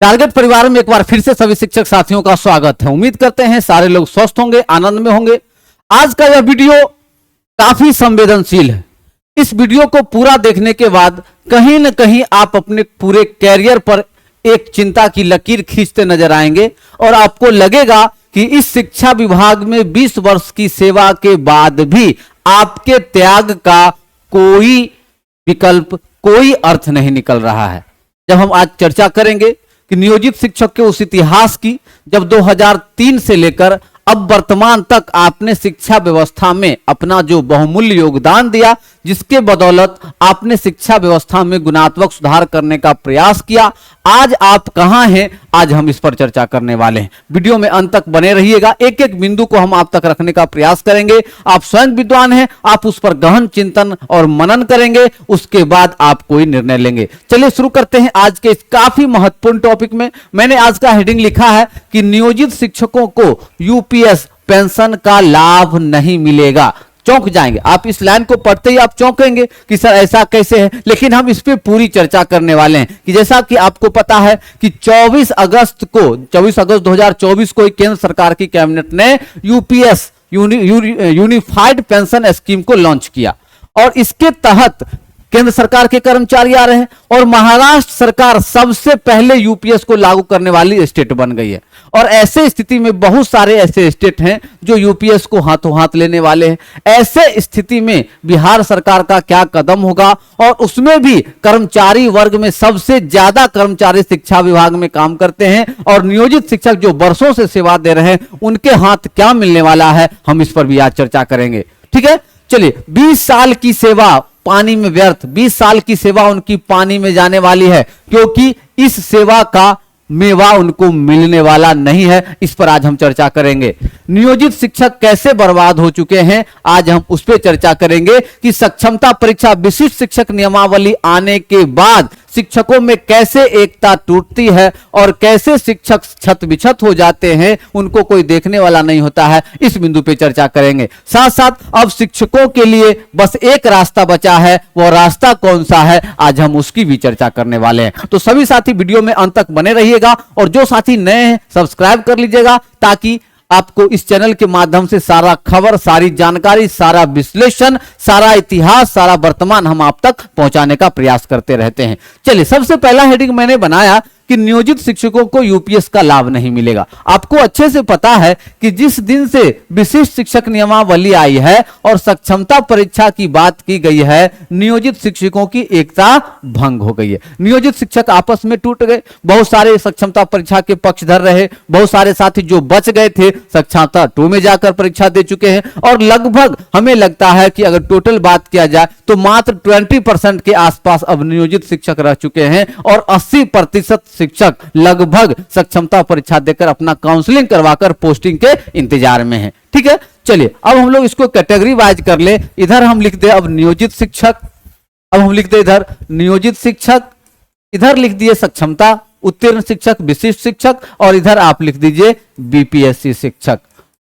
Target परिवार में एक बार फिर से सभी शिक्षक साथियों का स्वागत है। उम्मीद करते हैं सारे लोग स्वस्थ होंगे, आनंद में होंगे। आज का यह वीडियो काफी संवेदनशील है। इस वीडियो को पूरा देखने के बाद कहीं न कहीं आप अपने पूरे कैरियर पर एक चिंता की लकीर खींचते नजर आएंगे और आपको लगेगा कि इस शिक्षा विभाग में 20 वर्ष की सेवा के बाद भी आपके त्याग का कोई विकल्प, कोई अर्थ नहीं निकल रहा है। जब हम आज चर्चा करेंगे कि नियोजित शिक्षक के उस इतिहास की, जब 2003 से लेकर अब वर्तमान तक आपने शिक्षा व्यवस्था में अपना जो बहुमूल्य योगदान दिया, जिसके बदौलत आपने शिक्षा व्यवस्था में गुणात्मक सुधार करने का प्रयास किया, आज आप कहां हैं, आज हम इस पर चर्चा करने वाले हैं। वीडियो में अंत तक बने रहिएगा। एक एक बिंदु को हम आप तक रखने का प्रयास करेंगे। आप स्वयं विद्वान हैं, आप उस पर गहन चिंतन और मनन करेंगे, उसके बाद आप कोई निर्णय लेंगे। चलिए शुरू करते हैं आज के इस काफी महत्वपूर्ण टॉपिक में। मैंने आज का हेडिंग लिखा है कि नियोजित शिक्षकों को यूपीएस पेंशन का लाभ नहीं मिलेगा। चौंक जाएंगे आप, इस लाइन को पढ़ते ही आप चौंकेंगे कि सर ऐसा कैसे है। लेकिन हम इस पे पूरी चर्चा करने वाले हैं कि जैसा कि आपको पता है कि 24 अगस्त 2024 को केंद्र सरकार की कैबिनेट ने यूपीएस यूनिफाइड पेंशन स्कीम को लॉन्च किया और इसके तहत केंद्र सरकार के कर्मचारी आ रहे हैं और महाराष्ट्र सरकार सबसे पहले यूपीएस को लागू करने वाली स्टेट बन गई है। और ऐसे स्थिति में बहुत सारे ऐसे स्टेट हैं जो यूपीएस को हाथों हाथ लेने वाले हैं। ऐसे स्थिति में बिहार सरकार का क्या कदम होगा, और उसमें भी कर्मचारी वर्ग में सबसे ज्यादा कर्मचारी शिक्षा विभाग में काम करते हैं और नियोजित शिक्षक जो वर्षों से सेवा दे रहे हैं, उनके हाथ क्या मिलने वाला है, हम इस पर भी आज चर्चा करेंगे। ठीक है, चलिए। 20 साल की सेवा पानी में व्यर्थ, 20 साल की सेवा उनकी पानी में जाने वाली है, क्योंकि इस सेवा का मेवा उनको मिलने वाला नहीं है। इस पर आज हम चर्चा करेंगे। नियोजित शिक्षक कैसे बर्बाद हो चुके हैं, आज हम उस पर चर्चा करेंगे कि सक्षमता परीक्षा विशिष्ट शिक्षक नियमावली आने के बाद शिक्षकों में कैसे एकता टूटती है और कैसे शिक्षक छत बिछत हो जाते हैं, उनको कोई देखने वाला नहीं होता है। इस बिंदु पे चर्चा करेंगे। साथ साथ अब शिक्षकों के लिए बस एक रास्ता बचा है, वो रास्ता कौन सा है, आज हम उसकी भी चर्चा करने वाले हैं। तो सभी साथी वीडियो में अंत तक बने रहिएगा और जो साथी नए हैं सब्सक्राइब कर लीजिएगा, ताकि आपको इस चैनल के माध्यम से सारा खबर, सारी जानकारी, सारा विश्लेषण, सारा इतिहास, सारा वर्तमान हम आप तक पहुंचाने का प्रयास करते रहते हैं। चलिए, सबसे पहला हेडिंग मैंने बनाया कि नियोजित शिक्षकों को यूपीएस का लाभ नहीं मिलेगा। आपको अच्छे से पता है कि जिस दिन से विशिष्ट शिक्षक नियमावली आई है और सक्षमता परीक्षा की बात की गई है, नियोजित शिक्षकों की एकता भंग हो गई है। नियोजित शिक्षक आपस में टूट गए। बहुत सारे सक्षमता परीक्षा के पक्षधर रहे, बहुत सारे साथी जो बच गए थे सक्षमता 2 में जाकर परीक्षा दे चुके हैं और लगभग हमें लगता है कि अगर टोटल बात किया जाए तो मात्र 20% के आसपास अब नियोजित शिक्षक रह चुके हैं और 80% शिक्षक लगभग सक्षमता परीक्षा देकर अपना काउंसलिंग करवाकर पोस्टिंग के इंतजार में है। ठीक है, चलिए अब हम लोग इसको कैटेगरी वाइज कर ले। इधर हम लिख दे अब नियोजित शिक्षक, अब हम लिख दे इधर नियोजित शिक्षक, इधर लिख दिए सक्षमता उत्तीर्ण शिक्षक, विशिष्ट शिक्षक, और इधर आप लिख दीजिए बीपीएससी शिक्षक,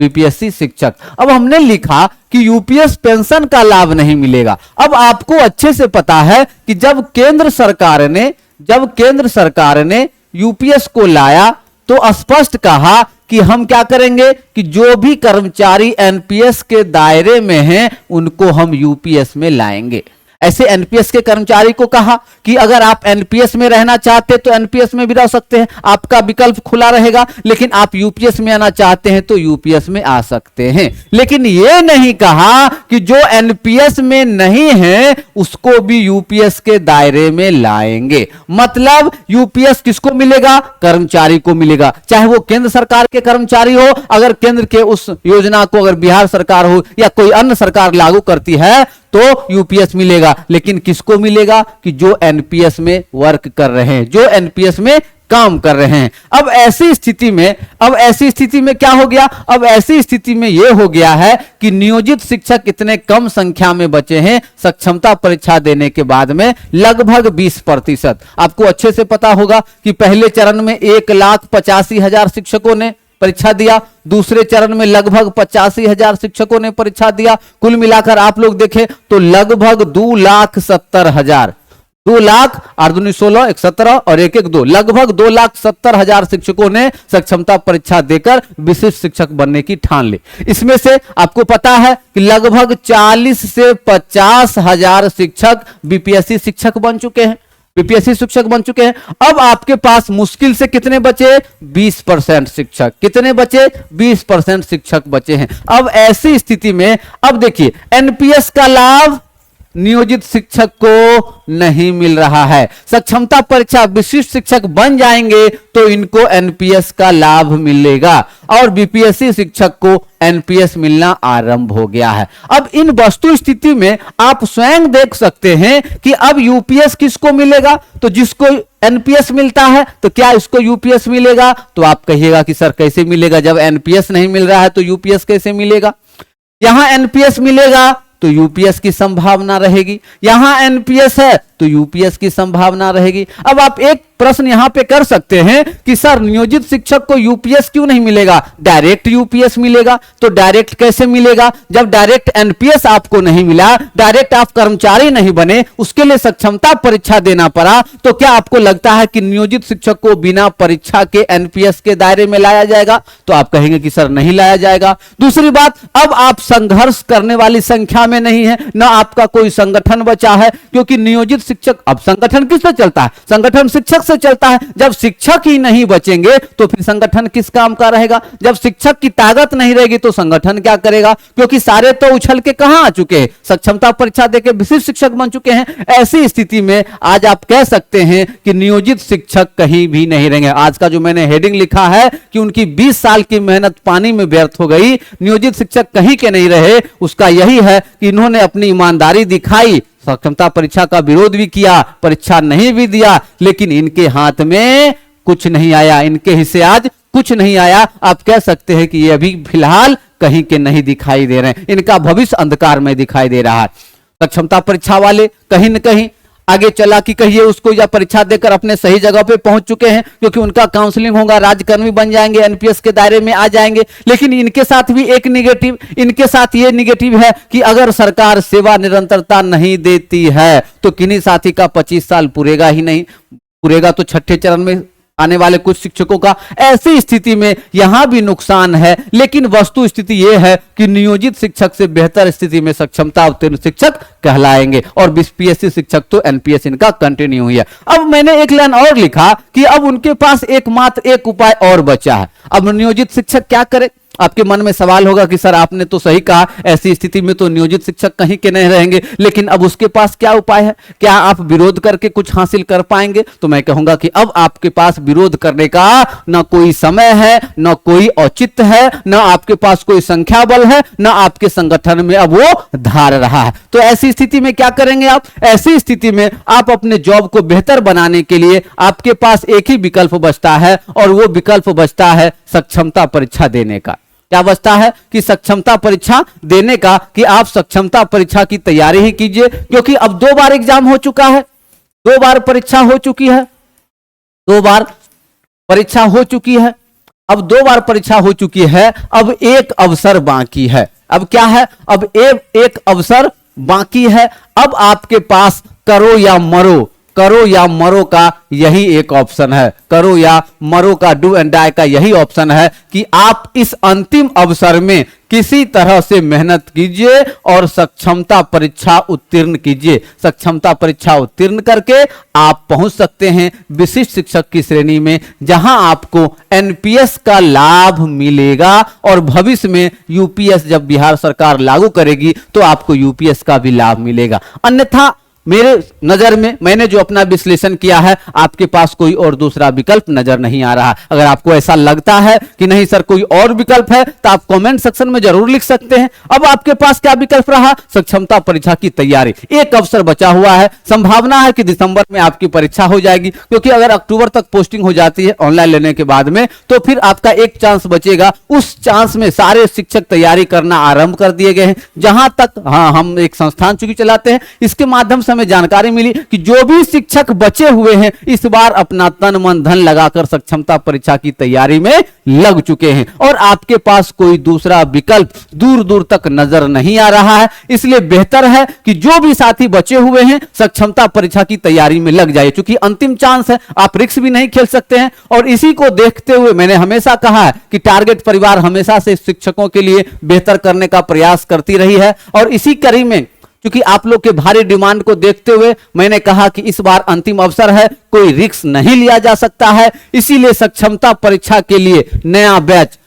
बीपीएससी शिक्षक। अब हमने लिखा कि यूपीएस पेंशन का लाभ नहीं मिलेगा। अब आपको अच्छे से पता है कि जब केंद्र सरकार ने यूपीएस को लाया तो स्पष्ट कहा कि हम क्या करेंगे कि जो भी कर्मचारी एनपीएस के दायरे में हैं उनको हम यूपीएस में लाएंगे। ऐसे एनपीएस के कर्मचारी को कहा कि अगर आप एनपीएस में रहना चाहते हैं तो एनपीएस में भी रह सकते हैं, आपका विकल्प खुला रहेगा, लेकिन आप यूपीएस में आना चाहते हैं तो यूपीएस में आ सकते हैं। लेकिन यह नहीं कहा कि जो एनपीएस में नहीं है उसको भी यूपीएस के दायरे में लाएंगे। मतलब यूपीएस किसको मिलेगा, कर्मचारी को मिलेगा, चाहे वो केंद्र सरकार के कर्मचारी हो। अगर केंद्र के उस योजना को अगर बिहार सरकार हो या कोई अन्य सरकार लागू करती है तो यूपीएस मिलेगा, लेकिन किसको मिलेगा कि जो एनपीएस में वर्क कर रहे हैं, जो एनपीएस में काम कर रहे हैं। अब ऐसी स्थिति में क्या हो गया, अब ऐसी स्थिति में यह हो गया है कि नियोजित शिक्षक इतने कम संख्या में बचे हैं सक्षमता परीक्षा देने के बाद में, लगभग 20%। आपको अच्छे से पता होगा कि पहले चरण में 1,85,000 शिक्षकों ने परीक्षा दिया, दूसरे चरण में लगभग 85,000 शिक्षकों ने परीक्षा दिया। कुल मिलाकर आप लोग देखें तो लगभग 2,70,000 2 लाख 8 दूनी 16 1 17 और 1 1 2 लगभग 2,70,000 शिक्षकों ने सक्षमता परीक्षा देकर विशिष्ट शिक्षक बनने की ठान ली। इसमें से आपको पता है कि लगभग 40 से 50,000 शिक्षक बीपीएससी शिक्षक बन चुके हैं, बीपीएससी शिक्षक बन चुके हैं। अब आपके पास मुश्किल से कितने बचे? 20% शिक्षक। कितने बचे? 20% शिक्षक बचे हैं। अब ऐसी स्थिति में अब देखिए एनपीएस का लाभ नियोजित शिक्षक को नहीं मिल रहा है। सक्षमता परीक्षा विशिष्ट शिक्षक बन जाएंगे तो इनको एनपीएस का लाभ मिलेगा और बीपीएससी शिक्षक को एनपीएस मिलना आरंभ हो गया है। अब इन वस्तु स्थिति में आप स्वयं देख सकते हैं कि अब यूपीएस किसको मिलेगा? तो जिसको एनपीएस मिलता है तो क्या इसको यूपीएस मिलेगा? तो आप कहिएगा कि सर कैसे मिलेगा, जब एनपीएस नहीं मिल रहा है तो यूपीएस कैसे मिलेगा? यहां एनपीएस मिलेगा तो यूपीएस की संभावना रहेगी, यहां एनपीएस है तो यूपीएस की संभावना रहेगी। अब आप एक प्रश्न यहां पे कर सकते हैं कि सर नियोजित शिक्षक को यूपीएस क्यों नहीं मिलेगा, डायरेक्ट यूपीएस मिलेगा। तो डायरेक्ट कैसे मिलेगा? जब डायरेक्ट एनपीएस आपको नहीं मिला, डायरेक्ट आप कर्मचारी नहीं बने, उसके लिए सक्षमता परीक्षा देना पड़ा, तो क्या आपको लगता है कि नियोजित शिक्षक को बिना परीक्षा के एनपीएस के दायरे में लाया जाएगा? तो आप कहेंगे कि सर नहीं लाया जाएगा। दूसरी बात, अब आप संघर्ष करने वाली संख्या में नहीं है, ना आपका कोई संगठन बचा है, क्योंकि नियोजित शिक्षक, अब संगठन किससे चलता है? संगठन शिक्षक से चलता है। जब शिक्षक ही नहीं बचेंगे तो फिर संगठन किस काम का रहेगा? जब शिक्षक की ताकत नहीं रहेगी तो संगठन क्या करेगा? क्योंकि सारे तो उछल के कहां आ चुके हैं, सक्षमता परीक्षा देके विशिष्ट शिक्षक बन चुके हैं। ऐसी स्थिति में आज आप कह सकते हैं कि नियोजित शिक्षक कहीं भी नहीं रहेंगे। आज का जो मैंने हेडिंग लिखा है कि उनकी 20 साल की मेहनत पानी में व्यर्थ हो गई, नियोजित शिक्षक कहीं के नहीं रहे, उसका यही है कि इन्होंने अपनी ईमानदारी दिखाई, सक्षमता परीक्षा का विरोध भी किया, परीक्षा नहीं भी दिया, लेकिन इनके हाथ में कुछ नहीं आया, इनके हिस्से आज कुछ नहीं आया। आप कह सकते हैं कि ये अभी फिलहाल कहीं के नहीं दिखाई दे रहे हैं, इनका भविष्य अंधकार में दिखाई दे रहा है। सक्षमता परीक्षा वाले कहीं न कहीं आगे चला कि कहिए उसको या परीक्षा देकर अपने सही जगह पे पहुंच चुके हैं, क्योंकि उनका काउंसलिंग होगा, राज्यकर्मी बन जाएंगे, एनपीएस के दायरे में आ जाएंगे। लेकिन इनके साथ भी एक निगेटिव, इनके साथ ये निगेटिव है कि अगर सरकार सेवा निरंतरता नहीं देती है तो किन्हीं साथी का 25 साल पूरेगा ही नहीं, पूरेगा तो छठे चरण में आने वाले कुछ शिक्षकों का। ऐसी स्थिति में यहां भी नुकसान है, लेकिन वस्तु स्थिति यह है कि नियोजित शिक्षक से बेहतर स्थिति में सक्षमता उत्तीर्ण शिक्षक कहलाएंगे और बीपीएससी शिक्षक तो एनपीएस इनका कंटिन्यू हुई है। अब मैंने एक लाइन और लिखा कि अब उनके पास एकमात्र एक उपाय और बचा है। अब नियोजित शिक्षक क्या करे? आपके मन में सवाल होगा कि सर आपने तो सही कहा, ऐसी स्थिति में तो नियोजित शिक्षक कहीं के नहीं रहेंगे, लेकिन अब उसके पास क्या उपाय है? क्या आप विरोध करके कुछ हासिल कर पाएंगे? तो मैं कहूंगा कि अब आपके पास विरोध करने का ना कोई समय है, ना कोई औचित्य है, ना आपके पास कोई संख्या बल है, ना आपके संगठन में अब वो धार रहा है। तो ऐसी स्थिति में क्या करेंगे आप? ऐसी स्थिति में आप अपने जॉब को बेहतर बनाने के लिए आपके पास एक ही विकल्प बचता है और वो विकल्प बचता है सक्षमता परीक्षा देने का। क्या बचता है? कि सक्षमता परीक्षा देने का, कि आप सक्षमता परीक्षा की तैयारी ही कीजिए, क्योंकि अब 2 बार एग्जाम हो चुका है, 2 बार परीक्षा हो चुकी है, 2 बार परीक्षा हो चुकी है, अब 2 बार परीक्षा हो चुकी है, अब एक अवसर बाकी है। अब क्या है? अब एक अवसर बाकी है। अब आपके पास करो या मरो, करो या मरो का यही एक ऑप्शन है, करो या मरो का, डू एंड डाई का यही ऑप्शन है कि आप इस अंतिम अवसर में किसी तरह से मेहनत कीजिए और सक्षमता परीक्षा उत्तीर्ण कीजिए। सक्षमता परीक्षा उत्तीर्ण करके आप पहुंच सकते हैं विशिष्ट शिक्षक की श्रेणी में, जहां आपको एनपीएस का लाभ मिलेगा और भविष्य में यूपीएस जब बिहार सरकार लागू करेगी तो आपको यूपीएस का भी लाभ मिलेगा। अन्यथा मेरे नजर में, मैंने जो अपना विश्लेषण किया है, आपके पास कोई और दूसरा विकल्प नजर नहीं आ रहा। अगर आपको ऐसा लगता है कि नहीं सर कोई और विकल्प है तो आप कमेंट सेक्शन में जरूर लिख सकते हैं। अब आपके पास क्या विकल्प रहा? सक्षमता परीक्षा की तैयारी। एक अवसर बचा हुआ है, संभावना है कि दिसंबर में आपकी परीक्षा हो जाएगी, क्योंकि अगर अक्टूबर तक पोस्टिंग हो जाती है ऑनलाइन लेने के बाद में, तो फिर आपका एक चांस बचेगा। उस चांस में सारे शिक्षक तैयारी करना आरंभ कर दिए गए हैं। जहां तक हम एक संस्थान चूंकि चलाते हैं, इसके माध्यम से में जानकारी मिली कि जो भी शिक्षक बचे हुए हैं इस बार अपना तन मन धन लगाकर सक्षमता परीक्षा की तैयारी में लग चुके हैं और आपके पास कोई दूसरा विकल्प दूर दूर तक नजर नहीं आ रहा है। इसलिए बेहतर है कि जो भी साथी बचे हुए हैं सक्षमता परीक्षा की तैयारी में लग जाइए, क्योंकि अंतिम चांस है, आप रिस्क भी नहीं खेल सकते हैं। और इसी को देखते हुए मैंने हमेशा कहा है कि टारगेट परिवार हमेशा से शिक्षकों के लिए बेहतर करने का प्रयास करती रही है और इसी कड़ी में क्योंकि आप लोग के भारी डिमांड को देखते हुए मैंने कहा कि इस बार अंतिम अवसर है, कोई रिस्क नहीं लिया जा सकता है। इसीलिए सक्षमता परीक्षा के लिए नया बैच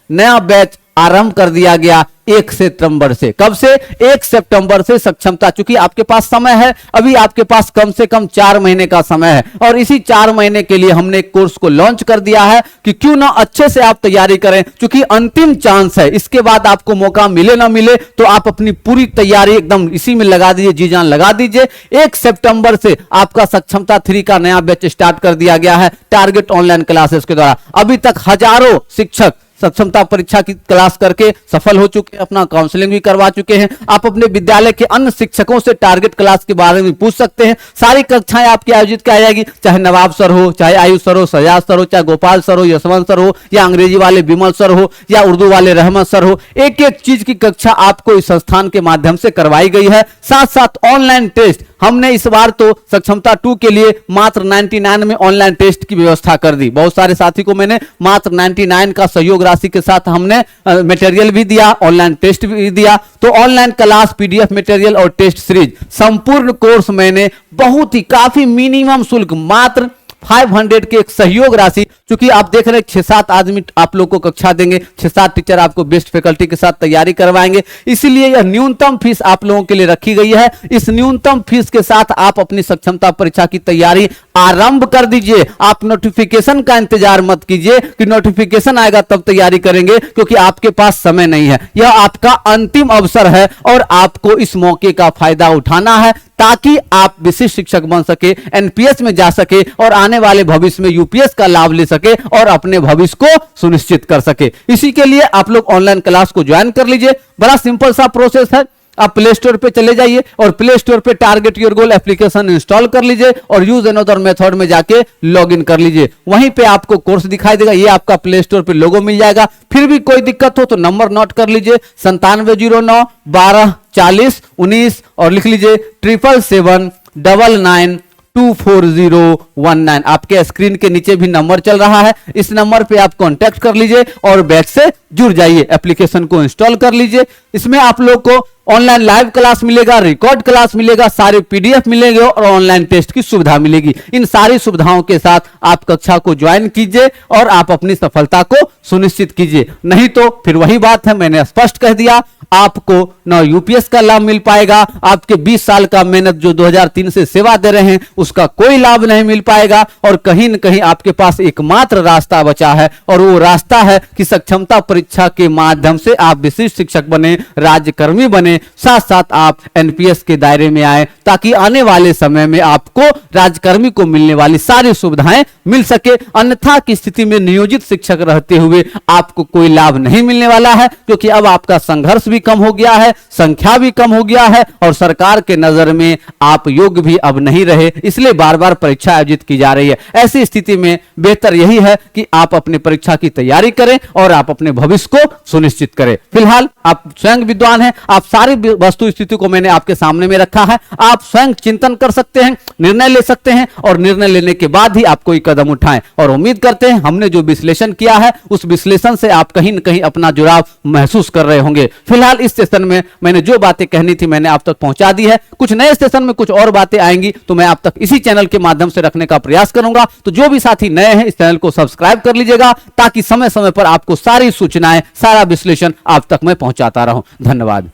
आरंभ कर दिया गया 1 सितंबर से। कब से? 1 सितंबर से सक्षमता। चूंकि आपके पास समय है, अभी आपके पास कम से कम 4 महीने का समय है और इसी 4 महीने के लिए हमने कोर्स को लॉन्च कर दिया है कि क्यों ना अच्छे से आप तैयारी करें, क्योंकि अंतिम चांस है। इसके बाद आपको मौका मिले ना मिले तो आप अपनी पूरी तैयारी एकदम इसी में लगा दीजिए, जी जान लगा दीजिए। 1 सितंबर से आपका सक्षमता 3 का नया बैच स्टार्ट कर दिया गया है टारगेट ऑनलाइन क्लासेस के द्वारा। अभी तक हजारों शिक्षक सक्षमता परीक्षा की क्लास करके सफल हो चुके हैं, अपना काउंसलिंग भी करवा चुके हैं। आप अपने विद्यालय के अन्य शिक्षकों से टारगेट क्लास के बारे में पूछ सकते हैं। सारी कक्षाएं आपकी आयोजित की जाएगी, चाहे नवाब सर हो, चाहे आयुष सर हो, सजाद सर हो, चाहे गोपाल सर हो, यशवंत सर हो, या अंग्रेजी वाले विमल सर हो, या उर्दू वाले रहमत सर हो। एक एक चीज की कक्षा आपको इस संस्थान के माध्यम से करवाई गई है। साथ साथ ऑनलाइन टेस्ट हमने इस बार तो सक्षमता 2 के लिए मात्र 99 में ऑनलाइन टेस्ट की व्यवस्था कर दी। बहुत सारे साथी को मैंने मात्र 99 का सहयोग राशि के साथ हमने मटेरियल भी दिया, ऑनलाइन टेस्ट भी दिया। तो ऑनलाइन क्लास, पीडीएफ मटेरियल और टेस्ट सीरीज संपूर्ण कोर्स मैंने बहुत ही काफी मिनिमम शुल्क मात्र 500 के एक सहयोग राशि, क्योंकि आप देख रहे हैं 6-7 आदमी आप लोग को कक्षा देंगे, 6-7 टीचर आपको बेस्ट फैकल्टी के साथ तैयारी करवाएंगे। इसलिए यह न्यूनतम फीस आप लोगों के लिए रखी गई है। इस न्यूनतम फीस के साथ आप अपनी सक्षमता परीक्षा की तैयारी आरंभ कर दीजिए। आप नोटिफिकेशन का इंतजार मत कीजिए कि नोटिफिकेशन आएगा तब तैयारी करेंगे, क्योंकि आपके पास समय नहीं है। यह आपका अंतिम अवसर है और आपको इस मौके का फायदा उठाना है ताकि आप विशिष्ट शिक्षक बन सके, एनपीएस में जा सके और आने वाले भविष्य में यूपीएस का लाभ ले सके और अपने भविष्य को सुनिश्चित कर सके। इसी के लिए आप लोग ऑनलाइन क्लास को ज्वाइन कर लीजिए। बड़ा सिंपल सा प्रोसेस है। आप प्ले स्टोर पे चले जाइए और प्ले स्टोर पे target your goal application install कर लीजिए और यूज अनदर मेथड में जाके लॉगिन कर लीजिए। वहीं पे आपको कोर्स दिखाई देगा, ये आपका प्ले स्टोर पे लोगो मिल जाएगा। फिर भी कोई दिक्कत हो तो नंबर नोट कर लीजिए 9709 12 40 19 और लिख लीजिए 77799924019। आपके स्क्रीन के नीचे भी नंबर चल रहा है, इस नंबर पे आप कांटेक्ट कर लीजिए और बैच से जुड़ जाइए। एप्लीकेशन को इंस्टॉल कर लीजिए। इसमें आप लोग को ऑनलाइन लाइव क्लास मिलेगा, रिकॉर्ड क्लास मिलेगा, सारे पीडीएफ मिलेंगे और ऑनलाइन टेस्ट की सुविधा मिलेगी। इन सारी सुविधाओं के साथ आप कक्षा को ज्वाइन कीजिए और आप अपनी सफलता को सुनिश्चित कीजिए। नहीं तो फिर वही बात है, मैंने स्पष्ट कह दिया, आपको न यूपीएस का लाभ मिल पाएगा, आपके 20 साल का मेहनत जो 2003 से सेवा दे रहे हैं उसका कोई लाभ नहीं मिल पाएगा और कहीं न कहीं आपके पास एकमात्र रास्ता बचा है और वो रास्ता है कि सक्षमता परीक्षा के माध्यम से आप विशिष्ट शिक्षक बने, राज्यकर्मी बने, साथ साथ आप एनपीएस के दायरे में आए ताकि आने वाले समय में आपको राज्यकर्मी को मिलने वाली सारी सुविधाएं मिल सके। अन्यथा की स्थिति में नियोजित शिक्षक रहते हुए आपको कोई लाभ नहीं मिलने वाला है, क्योंकि अब आपका संघर्ष भी कम हो गया है, संख्या भी कम हो गया है और सरकार के नजर में आप योग्य भी अब नहीं रहे, इसलिए बार बार परीक्षा आयोजित की जा रही है। ऐसी स्थिति में बेहतर यही है कि आप अपनी परीक्षा की तैयारी करें और आप अपने भविष्य को सुनिश्चित करें। फिलहाल आप स्वयं विद्वान हैं, आप सारी वस्तु स्थिति को मैंने आपके सामने में रखा है। आप स्वयं चिंतन कर सकते हैं, निर्णय ले सकते हैं और निर्णय लेने के बाद ही आप कोई कदम उठाएं। और उम्मीद करते हैं हमने जो विश्लेषण किया है उस विश्लेषण से आप कहीं न कहीं अपना जुड़ाव महसूस कर रहे होंगे। फिलहाल इस सेशन में मैंने जो बातें कहनी थी मैंने आप तक पहुंचा दी है। कुछ नए सेशन में कुछ और बातें आएंगी तो मैं आप तक इसी चैनल के माध्यम से रखने का प्रयास करूंगा। तो जो भी साथी नए हैं इस चैनल को सब्सक्राइब कर लीजिएगा ताकि समय समय पर आपको सारी सूचनाएं, सारा विश्लेषण आप तक मैं पहुंचाता रहूं। धन्यवाद।